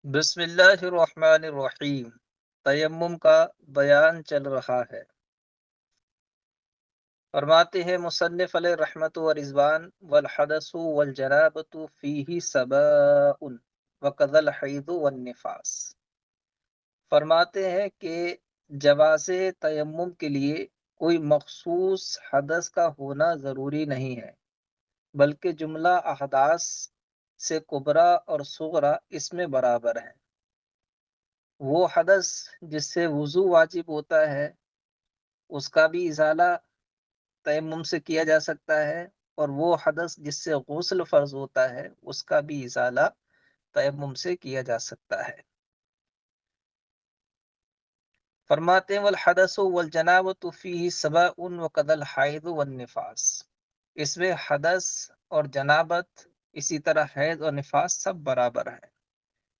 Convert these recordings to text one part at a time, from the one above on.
بسم اللہ الرحمن الرحیم۔ تیمم کا بیان چل رہا ہے۔ فرماتے ہیں مصنف علیہ رحمت و رضوان: والحدث والجنابۃ فیہ سواء وکذا الحیض والنفاس۔ فرماتے ہیں کہ جواز تیمم کے لیے کوئی مخصوص حدث کا ہونا ضروری نہیں ہے، بلکہ جملہ احداث سے کبریٰ اور صغریٰ اس میں برابر ہیں۔ وہ حدث جس سے وضو واجب ہوتا ہے اس کا بھی ازالہ تیمم سے کیا جا سکتا ہے، اور وہ حدث جس سے غسل فرض ہوتا ہے اس کا بھی ازالہ تیمم سے کیا جا سکتا ہے۔ فرماتے ہیں والحدث والجنابۃ فیہ سواء وکذا الحیض والنفاس۔ اس میں حدث اور جنابت، اسی طرح حیض اور نفاس سب برابر ہیں۔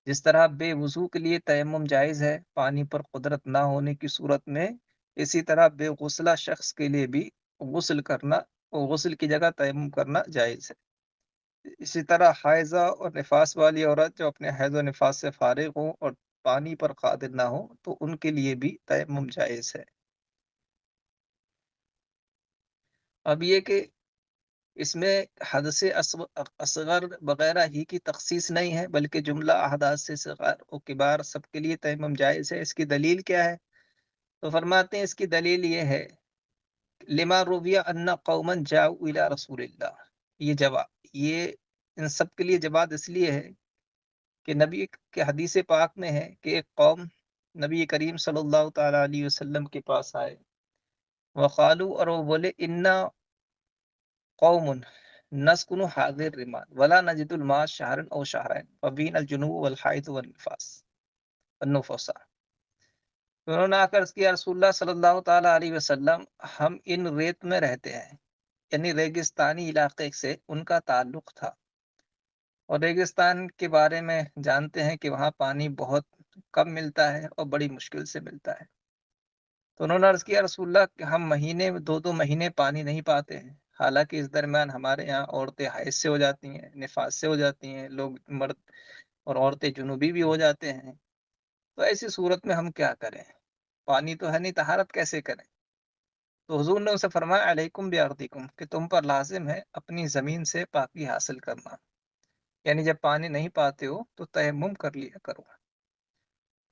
جس طرح بے وضو کے لیے تیمم جائز ہے پانی پر قدرت نہ ہونے کی صورت میں، اسی طرح بے غسلہ شخص کے لیے بھی غسل کرنا اور غسل کی جگہ تیمم کرنا جائز ہے۔ اسی طرح حائضہ اور نفاس والی عورت جو اپنے حیض و نفاس سے فارغ ہوں اور پانی پر قادر نہ ہو تو ان کے لیے بھی تیمم جائز ہے۔ اب یہ کہ اس میں حدث اصغر وغیرہ ہی کی تخصیص نہیں ہے، بلکہ جملہ احداث سے صغار و کبار سب کے لیے تیمم جائز ہے۔ اس کی دلیل کیا ہے؟ تو فرماتے ہیں اس کی دلیل یہ ہے، لما رویہ ان قوما جاؤ الی رسول اللہ۔ یہ ان سب کے لیے جواب اس لیے ہے کہ نبی کے حدیث پاک میں ہے کہ ایک قوم نبی کریم صلی اللہ تعالی علیہ وسلم کے پاس آئے، وقالو، اور وہ بولے، انا قوم نسکن هذه الرمال ولا نجد الماء شهرا او شهرين فبين الجنوب والحيض والنفاس۔ انہوں نے آ کر اس کیا، رسول اللہ صلی اللہ تعالی علیہ وسلم، ہم ان ریت میں رہتے ہیں، یعنی ریگستانی علاقے سے ان کا تعلق تھا، اور ریگستان کے بارے میں جانتے ہیں کہ وہاں پانی بہت کم ملتا ہے اور بڑی مشکل سے ملتا ہے۔ تو انہوں نے عرض کیا، رسول اللہ کہ ہم مہینے میں 2 مہینے پانی نہیں پاتے ہیں، حالانکہ اس درمیان ہمارے یہاں عورتیں حیض سے ہو جاتی ہیں، نفاس سے ہو جاتی ہیں، لوگ مرد اور عورتیں جنوبی بھی ہو جاتے ہیں، تو ایسی صورت میں ہم کیا کریں؟ پانی تو ہے نہیں، طہارت کیسے کریں؟ تو حضور نے اسے فرمایا، علیکم بیارضکم، کہ تم پر لازم ہے اپنی زمین سے پاکی حاصل کرنا، یعنی جب پانی نہیں پاتے ہو تو تیمم کر لیا کرو۔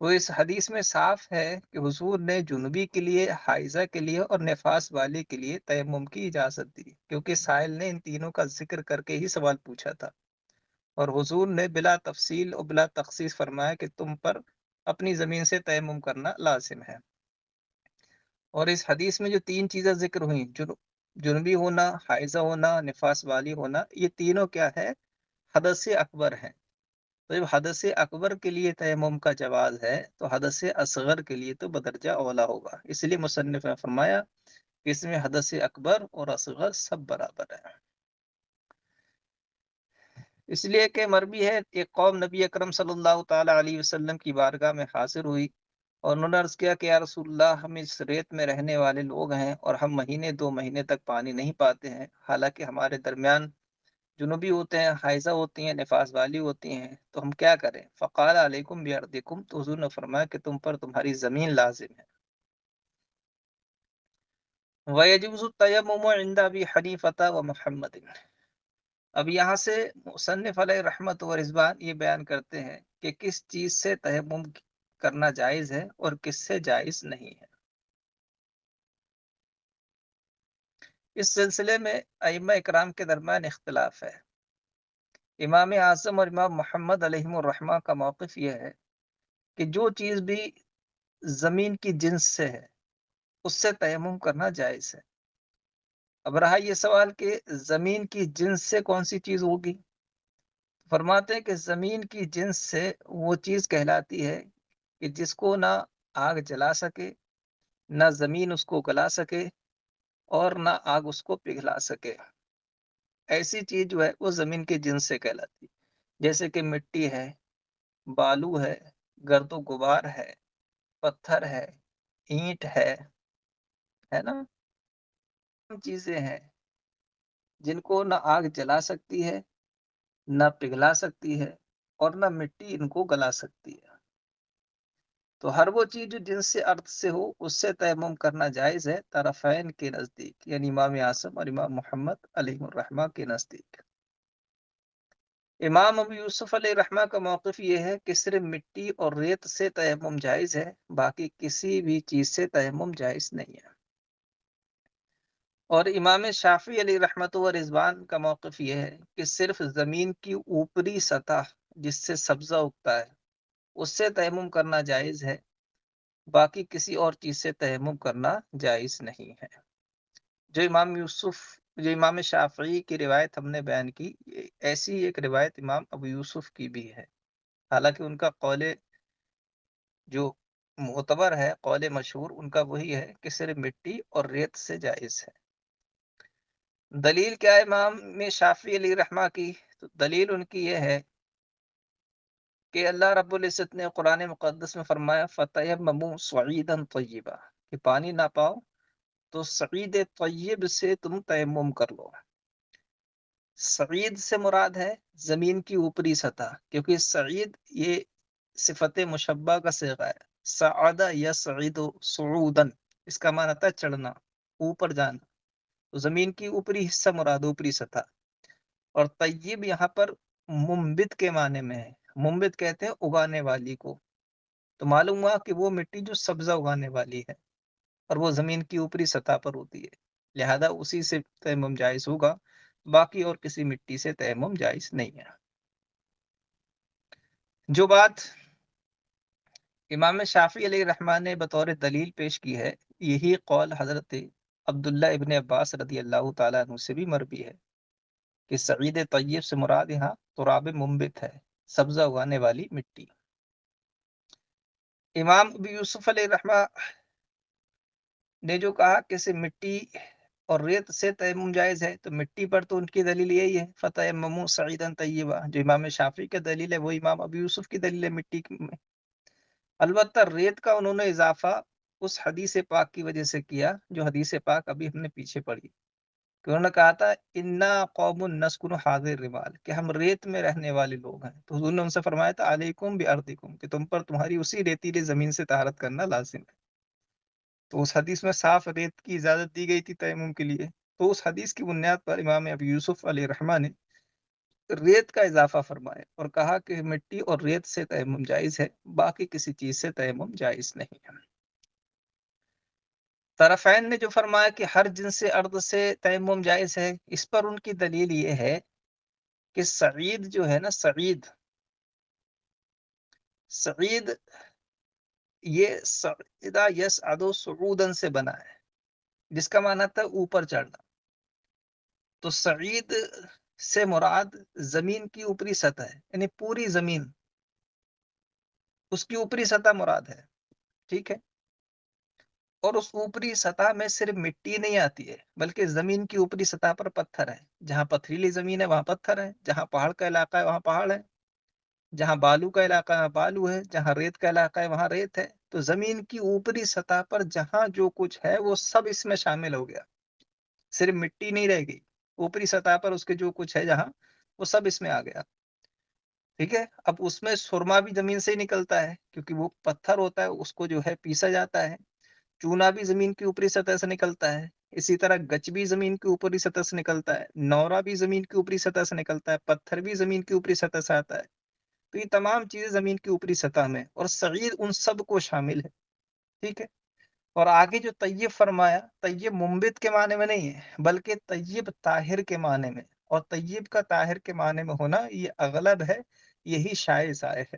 تو اس حدیث میں صاف ہے کہ حضور نے جنوبی کے لیے، حائضہ کے لیے اور نفاس والے کے لیے تیمم کی اجازت دی، کیونکہ سائل نے ان تینوں کا ذکر کر کے ہی سوال پوچھا تھا، اور حضور نے بلا تفصیل اور بلا تخصیص فرمایا کہ تم پر اپنی زمین سے تیمم کرنا لازم ہے۔ اور اس حدیث میں جو 3 چیزیں ذکر ہوئیں، جنوبی ہونا، حائضہ ہونا، نفاس والی ہونا، یہ تینوں کیا ہے؟ حدث اکبر ہیں۔ تو جب حدث اکبر کے لیے تیمم کا جواز ہے تو حدث اصغر کے لیے تو بدرجہ اولا ہوگا۔ اس لیے مصنف نے فرمایا کہ اس میں حدث اکبر اور اصغر سب برابر ہیں۔ اس لیے کہ مروی ہے، ایک قوم نبی اکرم صلی اللہ تعالی علیہ وسلم کی بارگاہ میں حاضر ہوئی، اور انہوں نے عرض کیا کہ یا رسول اللہ، ہم اس ریت میں رہنے والے لوگ ہیں اور ہم مہینے 2 مہینے تک پانی نہیں پاتے ہیں، حالانکہ ہمارے درمیان جنوبی ہوتے ہیں، حائضہ ہوتی ہیں، نفاس والی ہوتی ہیں، تو ہم کیا کریں؟ فقال علیکم بیارضکم، تو حضور نے فرمایا کہ تم پر تمہاری زمین لازم ہے۔ وَيَجُوزُ التَّيَمُّمُ عِنْدَ أَبِي حَنِيفَةَ وَمُحَمَّدٍ۔ اب یہاں سے مصنف علیہ رحمت و رضوان یہ بیان کرتے ہیں کہ کس چیز سے تیمم کرنا جائز ہے اور کس سے جائز نہیں ہے۔ اس سلسلے میں ائمہ اکرام کے درمیان اختلاف ہے۔ امام اعظم اور امام محمد علیہم الرحمہ کا موقف یہ ہے کہ جو چیز بھی زمین کی جنس سے ہے اس سے تیمم کرنا جائز ہے۔ اب رہا یہ سوال کہ زمین کی جنس سے کون سی چیز ہوگی؟ فرماتے ہیں کہ زمین کی جنس سے وہ چیز کہلاتی ہے کہ جس کو نہ آگ جلا سکے، نہ زمین اس کو گلا سکے، اور نہ آگ اس کو پگھلا سکے۔ ایسی چیز جو ہے وہ زمین کی جنس سے کہلاتی ہے، جیسے کہ مٹی ہے، بالو ہے، گرد و غبار ہے، پتھر ہے، اینٹ ہے نا، چیزیں ہیں جن کو نہ آگ جلا سکتی ہے، نہ پگھلا سکتی ہے، اور نہ مٹی ان کو گلا سکتی ہے۔ تو ہر وہ چیز جو جن سے ارتھ سے ہو اس سے تیمم کرنا جائز ہے طرفین کے نزدیک، یعنی امام اعظم اور امام محمد علیہ الرحمہ کے نزدیک۔ امام ابو یوسف علیہ الرحمہ کا موقف یہ ہے کہ صرف مٹی اور ریت سے تیمم جائز ہے، باقی کسی بھی چیز سے تیمم جائز نہیں ہے۔ اور امام شافعی علیہ رحمت و رضوان کا موقف یہ ہے کہ صرف زمین کی اوپری سطح جس سے سبزہ اگتا ہے اس سے تیمم کرنا جائز ہے، باقی کسی اور چیز سے تیمم کرنا جائز نہیں ہے۔ جو امام شافعی کی روایت ہم نے بیان کی، ایسی ایک روایت امام ابو یوسف کی بھی ہے، حالانکہ ان کا قول جو معتبر ہے، قول مشہور ان کا وہی ہے کہ صرف مٹی اور ریت سے جائز ہے۔ دلیل کیا ہے امام میں شافعی علیہ رحمہ کی؟ تو دلیل ان کی یہ ہے کہ اللہ رب العزت نے قرآن مقدس میں فرمایا فَتَيَمَّمُوا صَعِيدًا طَيِّبًا، کہ پانی نہ پاؤ تو سعید طیب سے تم تیمم کر لو۔ سعید سے مراد ہے زمین کی اوپری سطح، کیونکہ سعید یہ صفت مشبہ کا صیغہ ہے۔ سعد یسعد صعودا، اس کا معنی ہے چڑھنا، اوپر جانا۔ تو زمین کی اوپری حصہ مراد، اوپری سطح۔ اور طیب یہاں پر منبت کے معنی میں ہے، منبت کہتے ہیں اگانے والی کو۔ تو معلوم ہوا کہ وہ مٹی جو سبزہ اگانے والی ہے اور وہ زمین کی اوپری سطح پر ہوتی ہے، لہذا اسی سے تیمم جائز ہوگا، باقی اور کسی مٹی سے تیمم جائز نہیں ہے۔ جو بات امام شافعی علیہ الرحمٰن نے بطور دلیل پیش کی ہے، یہی قول حضرت عبداللہ ابن عباس رضی اللہ تعالیٰ عنہ سے بھی مروی ہے کہ سعید طیب سے مراد یہاں تراب منبت ہے، سبزہ اگانے والی مٹی۔ امام ابو یوسف علیہ الرحمہ نے جو کہا کہ صرف مٹی اور ریت سے تیمم جائز ہے، تو مٹی پر تو ان کی دلیل یہی ہے فَتَيَمَّمُوا صَعِيدًا طَيِّبًا، جو امام شافعی کا دلیل ہے وہ امام ابو یوسف کی دلیل ہے مٹی میں۔ البتہ ریت کا انہوں نے اضافہ اس حدیث پاک کی وجہ سے کیا جو حدیث پاک ابھی ہم نے پیچھے پڑھی، کہ انہوں نے کہا تھا انا قوم نسکن هذه الرمال، کہ ہم ریت میں رہنے والے لوگ ہیں۔ تو حضور نے ان سے فرمایا تھا علیکم بارضکم، کہ تم پر تمہاری اسی ریتیلی زمین سے طہارت کرنا لازم ہے۔ تو اس حدیث میں صاف ریت کی اجازت دی گئی تھی تیمم کے لیے، تو اس حدیث کی بنیاد پر امام ابو یوسف علیہ الرحمہ نے ریت کا اضافہ فرمایا اور کہا کہ مٹی اور ریت سے تیمم جائز ہے، باقی کسی چیز سے تیمم جائز نہیں ہے۔ طرفین نے جو فرمایا کہ ہر جنس ارض سے تیمم جائز ہے، اس پر ان کی دلیل یہ ہے کہ سعید جو ہے نا، سعید یہ سعیدہ یسعد صعودا سے بنا ہے، جس کا معنی تھا اوپر چڑھنا۔ تو سعید سے مراد زمین کی اوپری سطح ہے، یعنی پوری زمین، اس کی اوپری سطح مراد ہے، ٹھیک ہے۔ اور اس اوپری سطح میں صرف مٹی نہیں آتی ہے، بلکہ زمین کی اوپری سطح پر پتھر ہے۔ جہاں پتھریلی زمین ہے وہاں پتھر ہے، جہاں پہاڑ کا علاقہ ہے وہاں پہاڑ ہے، جہاں بالو کا علاقہ ہے وہاں بالو ہے، جہاں ریت کا علاقہ ہے وہاں ریت ہے۔ تو زمین کی اوپری سطح پر جہاں جو کچھ ہے وہ سب اس میں شامل ہو گیا، صرف مٹی نہیں رہ گئی، اوپری سطح پر اس کے جو کچھ ہے جہاں، وہ سب اس میں آ گیا، ٹھیک ہے۔ اب اس میں سرما بھی زمین سے ہی نکلتا ہے، کیونکہ وہ پتھر ہوتا ہے، اس کو جو ہے پیسا جاتا ہے۔ چونا بھی زمین کی اوپری سطح سے نکلتا ہے، اسی طرح گچ بھی زمین کی اوپری سطح سے نکلتا ہے، نورا بھی زمین کی اوپری سطح سے نکلتا ہے، پتھر بھی زمین کی اوپری سطح سے آتا ہے۔ تو یہ تمام چیزیں زمین کی اوپری سطح میں، اور صعید ان سب کو شامل ہے، ٹھیک ہے۔ اور آگے جو طیب فرمایا، طیب منبت کے معنی میں نہیں ہے، بلکہ طیب طاہر کے معنی میں، اور طیب کا طاہر کے معنی میں ہونا یہ اغلب ہے، یہی شائع ظاہر ہے۔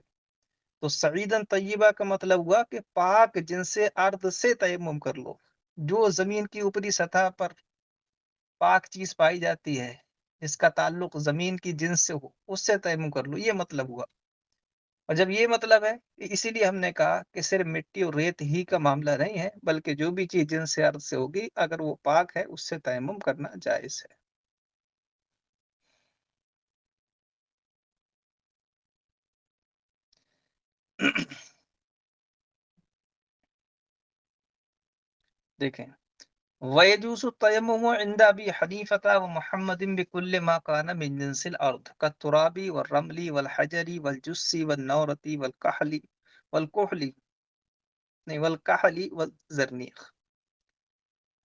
تو سعیدن طیبہ کا مطلب ہوا کہ پاک جن سے ارض سے تیمم کر لو، جو زمین کی اوپری سطح پر پاک چیز پائی جاتی ہے جس کا تعلق زمین کی جنس سے ہو، اس سے تیمم کر لو، یہ مطلب ہوا۔ اور جب یہ مطلب ہے، اسی لیے ہم نے کہا کہ صرف مٹی اور ریت ہی کا معاملہ نہیں ہے، بلکہ جو بھی چیز جنس سے ارض سے ہوگی اگر وہ پاک ہے اس سے تیمم کرنا جائز ہے۔ دیکھیں، وَيَجُوزُ التَّيَمُّمُ عِنْدَ أَبِي حَنِيفَةَ وَمُحَمَّدٍ بِكُلِّ مَا كَانَ مِنْ جِنْسِ الْأَرْضِ كَالتُّرَابِ وَالرَّمْلِ وَالْحَجَرِ وَالْجُسِّ وَالنَّوْرَةِ وَالْكُحْلِ وَالزَّرْنِيخ۔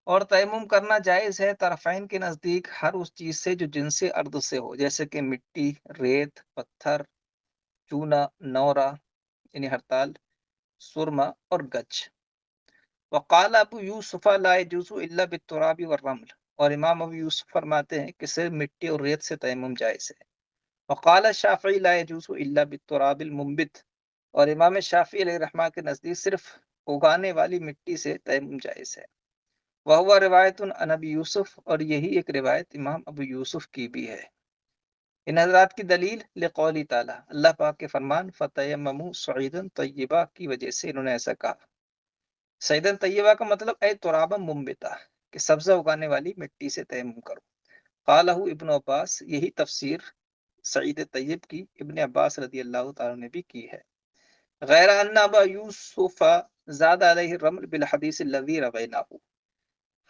اور تیمم کرنا جائز ہے طرفین کے نزدیک ہر اس چیز سے جو جنس ارض سے ہو، جیسے کہ مٹی، ریت، پتھر، چونا، نورا یعنی ہرتال، سرما اور گچ۔ وقال ابو یوسف لا يجوز الا بالتراب والرمل، اور امام ابو یوسف فرماتے ہیں کہ صرف مٹی اور ریت سے تیمم جائز ہے۔ وقال الشافعی لا يجوز الا بالتراب المنبت، اور امام شافعی علیہ رحمہ کے نزدیک صرف اگانے والی مٹی سے تیمم جائز ہے۔ وہو روایت عن ابی یوسف، اور یہی ایک روایت امام ابو یوسف کی بھی ہے۔ ان حضرات کی دلیل لقولی تعالی، اللہ پاک کے فرمان فتیمموا صعیدا طیبا کی وجہ سے انہوں نے ایسا کہا۔ صعیدا طیبہ کا مطلب اے ترابا منبتا، کہ سبزہ اگانے والی مٹی سے تیمم کرو۔ قالہ ابن عباس، یہی تفسیر سعید طیب کی ابن عباس رضی اللہ تعالیٰ نے بھی کی ہے۔ غیر ان ابا یوسف زاد علیہ الرمل بالحدیث الذی رویناہ،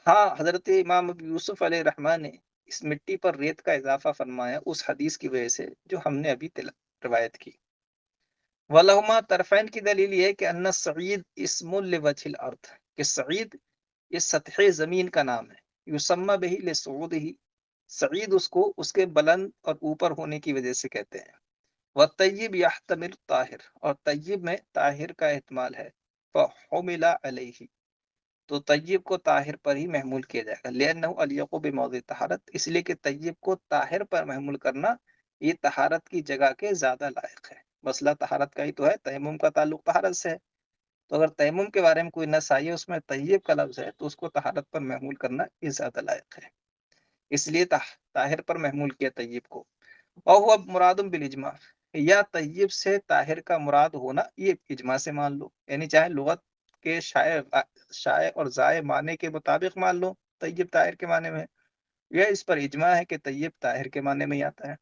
ہاں حضرت امام ابو یوسف علیہ الرحمٰن نے اس مٹی پر ریت کا اضافہ فرمایا اس حدیث کی وجہ سے جو ہم نے ابھی روایت کی۔ ولہما، طرفین کی دلیل یہ ہے کہ ان السعید اسم لوجہ الارض، کہ سعید یہ سطح زمین کا نام ہے۔ یسمى بہ لصعودہ، سعید اس کو اس کے بلند اور اوپر ہونے کی وجہ سے کہتے ہیں۔ والطیب یحتمل طاہر، اور طیب میں طاہر کا احتمال ہے۔ فحمل علیہ، تو طیب کو طاہر پر ہی محمول کیا جائے گا۔ لأنہ الیق بموضع طہارت، اس لیے کہ طیب کو طاہر پر محمول کرنا یہ طہارت کی جگہ کے زیادہ لائق ہے۔ مسئلہ طہارت کا ہی تو ہے، تیمم کا تعلق طہارت سے ہے، تو اگر تیمم کے بارے میں کوئی نص آئی ہے اس میں طیب کا لفظ ہے تو اس کو طہارت پر محمول کرنا یہ زیادہ لائق ہے، اس لیے طاہر پر محمول کیا طیب کو۔ اور ہوا مراد بالاجماع، یا طیب سے طاہر کا مراد ہونا یہ اجماع سے مان لو، یعنی چاہے لغت کے شائع اور زائع معنی کے مطابق مان لو طیب طاہر کے معنی میں، یا اس پر اجماع ہے کہ طیب طاہر کے معنی میں ہی آتا ہے۔